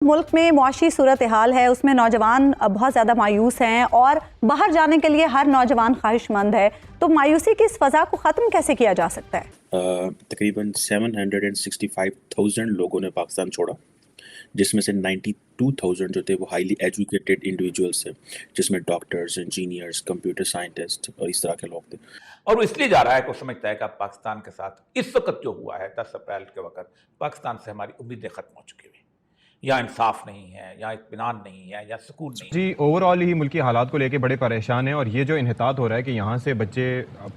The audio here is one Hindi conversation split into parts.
मुल्क में मुआशी सूरत हाल है, उसमें नौजवान बहुत ज़्यादा मायूस हैं और बाहर जाने के लिए हर नौजवान ख्वाहिशमंद है। तो मायूसी की इस फ़ज़ा को ख़त्म कैसे किया जा सकता है? तकरीबन 765,000 लोगों ने पाकिस्तान छोड़ा, जिसमें से 92,000 जो थे वो हाईली एजुकेटेड इंडिविजुअल्स थे, जिसमें डॉक्टर्स, इंजीनियर्स, कंप्यूटर साइंटिस्ट और इस तरह के लोग थे। और वो इसलिए जा रहा है, को समझता है कि अब पाकिस्तान के साथ इस वक्त जो हुआ है 10 अप्रैल के वक्त, पाकिस्तान से हमारी उम्मीदें खत्म हो चुकी हुई, यहाँ इंसाफ नहीं है, यहाँ इत्मीनान नहीं है, यहाँ सुकून नहीं है। जी, ओवरऑल ही मुल्की हालात को लेके बड़े परेशान हैं और ये जो इन्हितात हो रहा है कि यहाँ से बच्चे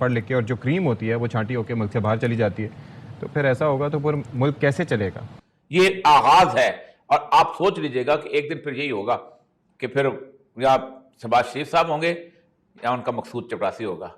पढ़ लिख के और जो क्रीम होती है वो छांटी होकर मुल्क से बाहर चली जाती है, तो फिर ऐसा होगा तो फिर मुल्क कैसे चलेगा? ये आगाज है और आप सोच लीजिएगा कि एक दिन फिर यही होगा कि फिर या शहबाज शरीफ साहब होंगे या उनका मकसूद चपरासी होगा,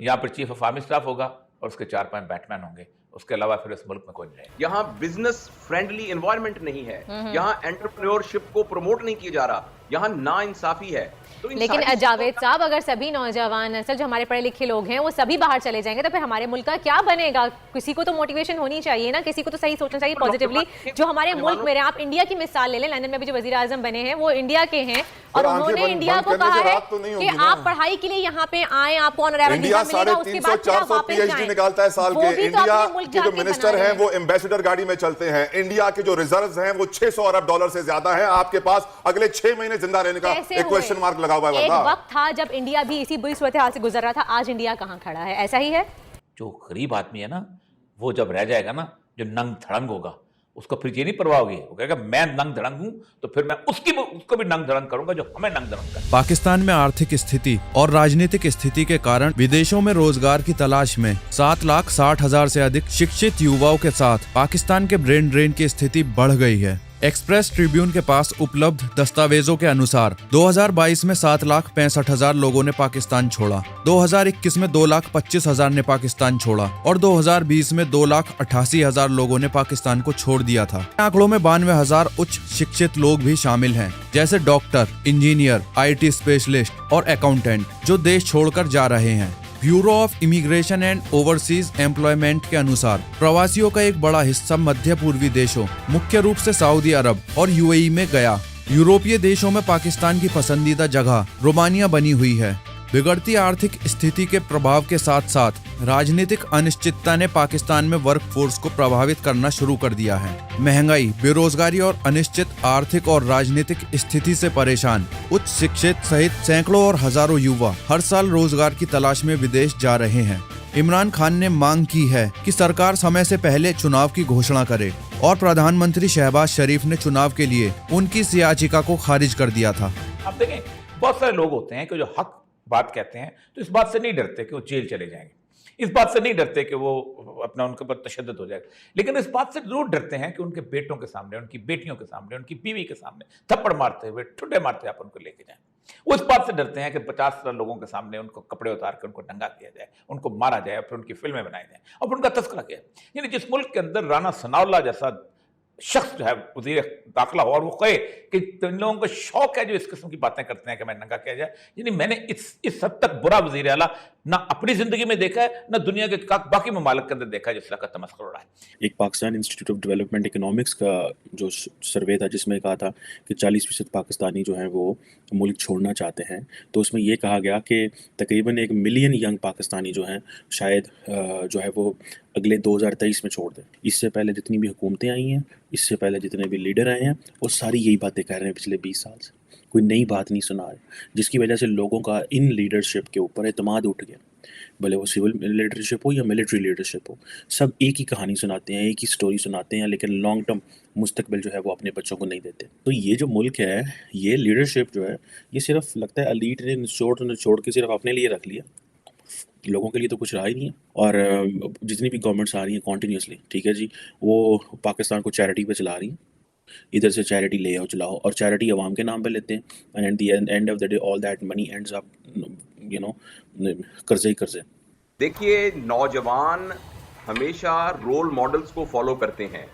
या फिर चीफ ऑफ आर्मी स्टाफ होगा और उसके 4-5 बैटमैन होंगे। उसके अलावा फिर इस मुल्क में कोई नहीं है। यहाँ बिजनेस फ्रेंडली एनवायरनमेंट नहीं है, यहाँ एंटरप्रेन्योरशिप को प्रमोट नहीं किया जा रहा, यहाँ नाइंसाफी है। तो लेकिन जावेद साहब, अगर सभी नौजवान असल जो हमारे पढ़े लिखे लोग हैं वो सभी बाहर चले जाएंगे तो फिर हमारे मुल्क का क्या बनेगा? किसी को तो मोटिवेशन होनी चाहिए ना, किसी को तो सही सोचना चाहिए पॉजिटिवली। जो हमारे मुल्क में रहे, आप इंडिया की मिसाल ले लें, लंदन में भी जो वजीर आजम बने हैं वो इंडिया के हैं और उन्होंने इंडिया को कहा है कि आप पढ़ाई के लिए यहाँ पे आए, आपको ऑनरेबल वीजा मिलेगा, उसके बाद फिर आप वापस जाएं। निकालता है साल के। इंडिया के जो मिनिस्टर हैं वो एम्बेसडर गाड़ी में चलते हैं। इंडिया के जो रिजर्व्स हैं वो 600 अरब डॉलर से ज्यादा है। आपके पास अगले 6 महीने जिंदा रहने का एक क्वेश्चन मार्क लगा हुआ है। एक वक्त था जब इंडिया भी इसी बुरी सूरत हाल से गुजर रहा था, आज इंडिया कहां खड़ा है? ऐसा ही है। जो गरीब आदमी है ना, वो जब रह जाएगा ना, जो नंग धड़ंग होगा, उसको फिर ये नहीं परवाह होगी, वो कहेगा मैं नंग धड़ंग हूं तो फिर मैं उसको भी नंग धड़ंग करूंगा जो हमें नंग धड़ंग कर। पाकिस्तान में आर्थिक स्थिति और राजनीतिक स्थिति के कारण विदेशों में रोजगार की तलाश में 7,60,000 से अधिक शिक्षित युवाओं के साथ पाकिस्तान के ब्रेन ड्रेन की स्थिति बढ़ गई है। एक्सप्रेस ट्रिब्यून के पास उपलब्ध दस्तावेजों के अनुसार 2022 में 7,65,000 लोगों ने पाकिस्तान छोड़ा, 2021 में 2,25,000 ने पाकिस्तान छोड़ा और 2020 में 2,88,000 लोगों ने पाकिस्तान को छोड़ दिया था। आंकड़ों में 92,000 उच्च शिक्षित लोग भी शामिल हैं, जैसे डॉक्टर, इंजीनियर, IT स्पेशलिस्ट और अकाउंटेंट, जो देश छोड़कर जा रहे हैं। Bureau of immigration and overseas employment के अनुसार प्रवासियों का एक बड़ा हिस्सा मध्य पूर्वी देशों, मुख्य रूप से सऊदी अरब और UAE में गया। यूरोपीय देशों में पाकिस्तान की पसंदीदा जगह रोमानिया बनी हुई है। बिगड़ती आर्थिक स्थिति के प्रभाव के साथ साथ राजनीतिक अनिश्चितता ने पाकिस्तान में वर्कफोर्स को प्रभावित करना शुरू कर दिया है। महंगाई, बेरोजगारी और अनिश्चित आर्थिक और राजनीतिक स्थिति से परेशान उच्च शिक्षित सहित सैकड़ों और हजारों युवा हर साल रोजगार की तलाश में विदेश जा रहे हैं। इमरान खान ने मांग की है कि सरकार समय से पहले चुनाव की घोषणा करे और प्रधानमंत्री शहबाज शरीफ ने चुनाव के लिए उनकी इस याचिका को खारिज कर दिया था। आप देखें, बहुत सारे लोग होते हैं कि जो हक बात कहते हैं तो इस बात से नहीं डरते कि वो जेल चले जाएंगे, इस बात से नहीं डरते कि वो अपना उनके ऊपर तशद्दुद हो जाएगा, लेकिन इस बात से जरूर डरते हैं कि उनके बेटों के सामने, उनकी बेटियों के सामने, उनकी बीवी के सामने थप्पड़ मारते हुए, ठुड्डे मारते आप उनको लेके जाएं। वो इस बात से डरते हैं कि 50 लोगों के सामने उनको कपड़े उतार कर उनको नंगा किया जाए, उनको मारा जाए, फिर उनकी फिल्में बनाई जाए और फिर उनका तस्करा किया। यानी जिस मुल्क के अंदर राना सनाउल्लाह जैसा शख्स जो है वज़ीर दाखिला हो और वो कहे कि इन लोगों को शौक है जो इस किस्म की बातें करते हैं कि मैं नंगा किया जाए, यानी मैंने इस हद तक बुरा वज़ीर आला ना अपनी जिंदगी में देखा है ना दुनिया के बाकी ममालिक के अंदर देखा है जिस तरह का तमस्खुर हो रहा है। एक Pakistan institute of development economics का जो सर्वे था जिसमें कहा था कि 40% पाकिस्तानी जो हैं वो मुल्क छोड़ना चाहते हैं, तो उसमें ये कहा गया कि तकरीबन 1 मिलियन यंग पाकिस्तानी जो हैं शायद जो है वो अगले 2023 में छोड़ दें। इससे पहले जितनी भी हुकूमतें आई हैं, इससे पहले जितने भी लीडर आए हैं, वो सारी यही बातें कह रहे हैं पिछले 20 साल से, कोई नई बात नहीं सुना है, जिसकी वजह से लोगों का इन लीडरशिप के ऊपर एतमाद उठ गया। भले वो सिविल लीडरशिप हो या मिलिट्री लीडरशिप हो, सब एक ही कहानी सुनाते हैं, एक ही स्टोरी सुनाते हैं, लेकिन लॉन्ग टर्म मुस्तकबिल जो है वो अपने बच्चों को नहीं देते। तो ये जो मुल्क है, ये लीडरशिप जो है, ये सिर्फ लगता है अलीट ने निचोड़ के सिर्फ अपने लिए रख लिया, लोगों के लिए तो कुछ रहा ही नहीं है। और जितनी भी गवर्नमेंट्स आ रही हैं कॉन्टीन्यूसली, ठीक है जी, वो पाकिस्तान को चैरिटी पे चला रही हैं, इधर से चैरिटी ले आओ चलाओ, और चैरिटी अवाम के नाम पे लेते हैं, and at the end of the day all that money ends up कर्जे ही कर्जे। देखिए, नौजवान हमेशा रोल मॉडल्स को फॉलो करते हैं।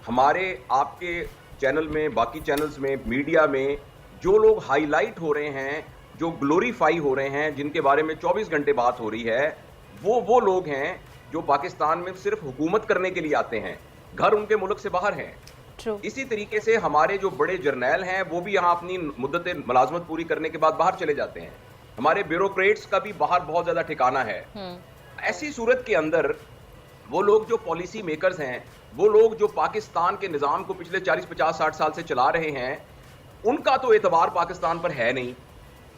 हमारे आपके चैनल में, बाकी चैनल्स में, मीडिया में जो लोग हाईलाइट हो रहे हैं, जो ग्लोरीफाई हो रहे हैं, जिनके बारे में 24 घंटे बात हो रही है, वो लोग हैं जो पाकिस्तान में सिर्फ हुकूमत करने के लिए आते हैं, घर उनके मुल्क से बाहर हैं। True. इसी तरीके से हमारे जो बड़े जर्नैल हैं वो भी यहाँ अपनी मुद्दत मुलाजमत पूरी करने के बाद बाहर चले जाते हैं। हमारे ब्यूरोक्रेट्स का भी बाहर बहुत ज्यादा ठिकाना है। ऐसी सूरत के अंदर वो लोग जो पॉलिसी मेकर्स हैं, वो लोग जो पाकिस्तान के निज़ाम को पिछले 40, 50, 60 साल से चला रहे हैं, उनका तो एतबार पाकिस्तान पर है नहीं।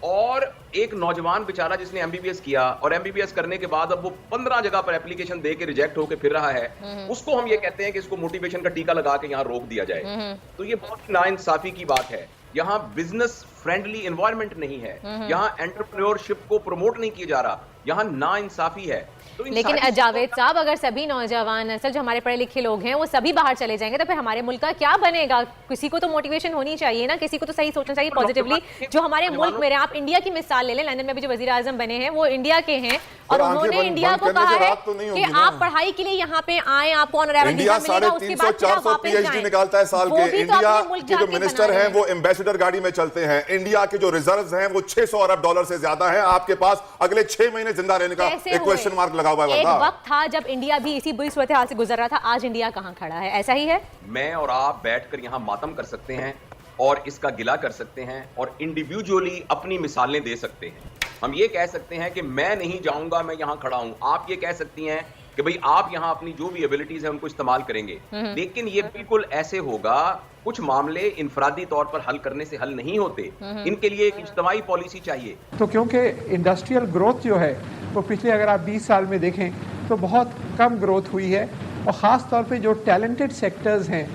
और एक नौजवान बेचारा जिसने एमबीबीएस किया और एमबीबीएस करने के बाद अब वो 15 जगह पर एप्लीकेशन दे के रिजेक्ट होकर फिर रहा है, उसको हम ये कहते हैं कि इसको मोटिवेशन का टीका लगा के यहाँ रोक दिया जाए। तो ये बहुत नाइंसाफी की बात है। यहाँ बिजनेस फ्रेंडली एनवायरनमेंट नहीं है, यहाँ एंटरप्रेन्योरशिप को प्रमोट नहीं किया जा रहा, यहाँ नाइंसाफी है। तो लेकिन जावेद साहब, अगर सभी नौजवान असल जो हमारे पढ़े लिखे लोग हैं वो सभी बाहर चले जाएंगे तो फिर हमारे मुल्क का क्या बनेगा? किसी को तो मोटिवेशन होनी चाहिए ना, किसी को तो सही सोचना चाहिए पॉजिटिवली। जो हमारे मुल्क में, आप इंडिया की मिसाल ले लें, लंदन में भी जो वजीर आजम बने हैं वो इंडिया के हैं और उन्होंने इंडिया को कहा है कि आप पढ़ाई के लिए यहाँ पे आए, आपको ऑनरेबल वीजा मिलेगा, उसके बाद फिर आप वापस जाएं। निकालता है साल के। इंडिया के जो मिनिस्टर हैं वो एम्बेसडर गाड़ी में चलते हैं। इंडिया के जो रिजर्व्स हैं वो 600 अरब डॉलर से ज्यादा हैं। आपके पास अगले 6 महीने जिंदा रहने का एक क्वेश्चन मार्क लगा हुआ है। एक वक्त था जब इंडिया भी इसी बुरी सूरत हाल से गुजर रहा था, आज इंडिया कहां खड़ा है? ऐसा ही है। मैं और आप बैठकर यहाँ मातम कर सकते हैं और इसका गिला कर सकते हैं और इंडिविजुअली अपनी मिसालें दे सकते हैं। हम ये कह सकते हैं कि मैं नहीं जाऊंगा, मैं यहाँ खड़ा हूं। आप ये कह सकती हैं कि भाई आप यहाँ अपनी जो भी एबिलिटीज है उनको इस्तेमाल करेंगे, लेकिन ये बिल्कुल ऐसे होगा, कुछ मामले इनफरादी तौर पर हल करने से हल नहीं होते, इनके लिए एक इज्तिमाई पॉलिसी चाहिए। तो क्योंकि इंडस्ट्रियल ग्रोथ जो है वो पिछले अगर आप 20 साल में देखें तो बहुत कम ग्रोथ हुई है, और ख़ास तौर पे जो टैलेंटेड सेक्टर्स हैं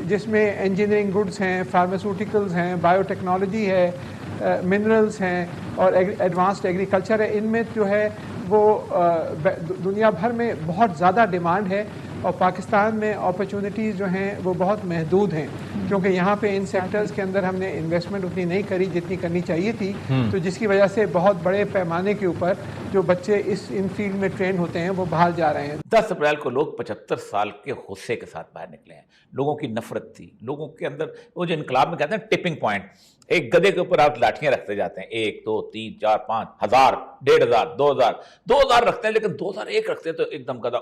जिसमें इंजीनियरिंग गुड्स हैं, फार्मास्यूटिकल्स हैं, बायोटेक्नोलॉजी है, मिनरल्स हैं और एडवांस्ड एग्रीकल्चर है, इनमें जो है वो दुनिया भर में बहुत ज़्यादा डिमांड है और पाकिस्तान में अपॉर्चुनिटीज़ जो हैं वो बहुत महदूद हैं, क्योंकि यहाँ पे इन सेक्टर्स के अंदर हमने इन्वेस्टमेंट उतनी नहीं करी जितनी करनी चाहिए थी। तो जिसकी वजह से बहुत बड़े पैमाने के ऊपर जो बच्चे इन फील्ड में ट्रेन होते हैं वो बाहर जा रहे हैं। 10 अप्रैल को लोग 75 साल के गुस्से के साथ बाहर निकले हैं। लोगों की नफरत थी, लोगों के अंदर वो जो इनकलाब में कहते हैं टिपिंग पॉइंट। एक गधे के ऊपर आप लाठियां रखते जाते हैं, 1, 2, 3, 4, 5, 1000, 1500, 2000 रखते हैं, लेकिन 2001 रखते हैं तो एकदम गधा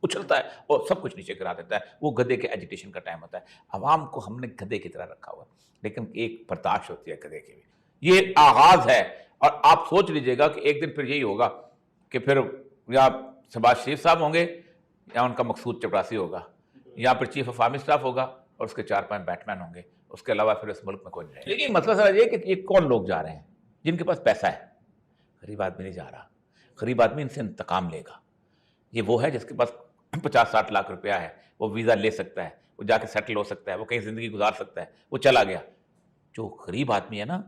उछलता है और सब कुछ नीचे गिरा देता है। वो गधे के एजिटेशन का टाइम होता है। अवाम को हमने गधे की तरह रखा हुआ, लेकिन एक बर्दाश्त होती है गधे की भी। ये आगाज है और आप सोच लीजिएगा कि एक दिन फिर यही होगा कि फिर या शहबाज शरीफ साहब होंगे या उनका मकसूद चपरासी होगा, या फिर चीफ ऑफ आर्मी स्टाफ होगा और उसके 4-5 बैटमैन होंगे। उसके अलावा फिर इस मुल्क में कोई नहीं। लेकिन मसला सर ये कि ये कौन लोग जा रहे हैं जिनके पास पैसा है? गरीब आदमी नहीं जा रहा। गरीब आदमी इनसे इंतकाम लेगा। ये वो है जिसके पास 50-60 लाख रुपया है, वो वीज़ा ले सकता है, वो जाके सेटल हो सकता है, वो कहीं ज़िंदगी गुजार सकता है, वो चला गया। जो गरीब आदमी है ना,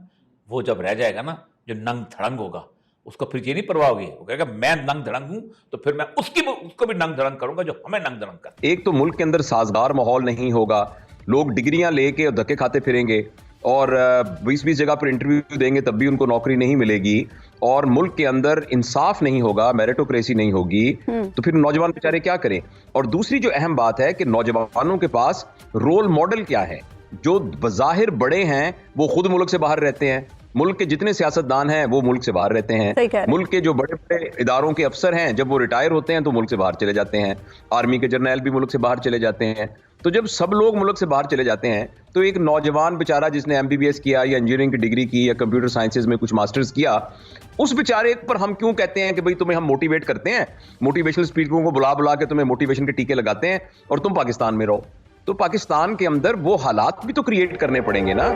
वो जब रह जाएगा ना, जो नंग धड़ंग होगा, उसको फिर ये नहीं परवाह होगी। वो कहेगा मैं नंग धड़ंग हूं तो फिर मैं उसको भी नंग धड़ंग करूंगा जो हमें नंग धड़ंग कर। एक तो मुल्क के अंदर साजगार माहौल नहीं होगा, लोग डिग्रियां लेके धक्के खाते फिरेंगे और 20-20 जगह पर इंटरव्यू देंगे तब भी उनको नौकरी नहीं मिलेगी, और मुल्क के अंदर इंसाफ नहीं होगा, मेरिटोक्रेसी नहीं होगी, तो फिर नौजवान बेचारे क्या करें। और दूसरी जो अहम बात है कि नौजवानों के पास रोल मॉडल क्या है। जो बज़ाहिर बड़े हैं वो खुद मुल्क से बाहर रहते हैं, मुल्क के जितने सियासतदान हैं वो मुल्क से बाहर रहते हैं, मुल्क के जो बड़े बड़े इदारों के अफसर हैं जब वो रिटायर होते हैं तो मुल्क से बाहर चले जाते हैं, आर्मी के जर्नैल भी मुल्क से बाहर चले जाते हैं। तो जब सब लोग मुल्क से बाहर चले जाते हैं तो एक नौजवान बेचारा जिसने एमबीबीएस किया या इंजीनियरिंग की डिग्री की या कंप्यूटर साइंसेज में कुछ मास्टर्स किया, उस बेचारे पर हम क्यों कहते हैं कि भाई तुम्हें हम मोटिवेट करते हैं, मोटिवेशनल स्पीकरों को बुला बुला के तुम्हें मोटिवेशन के टीके लगाते हैं और तुम पाकिस्तान में रहो। तो पाकिस्तान के अंदर वो हालात भी तो क्रिएट करने पड़ेंगे ना।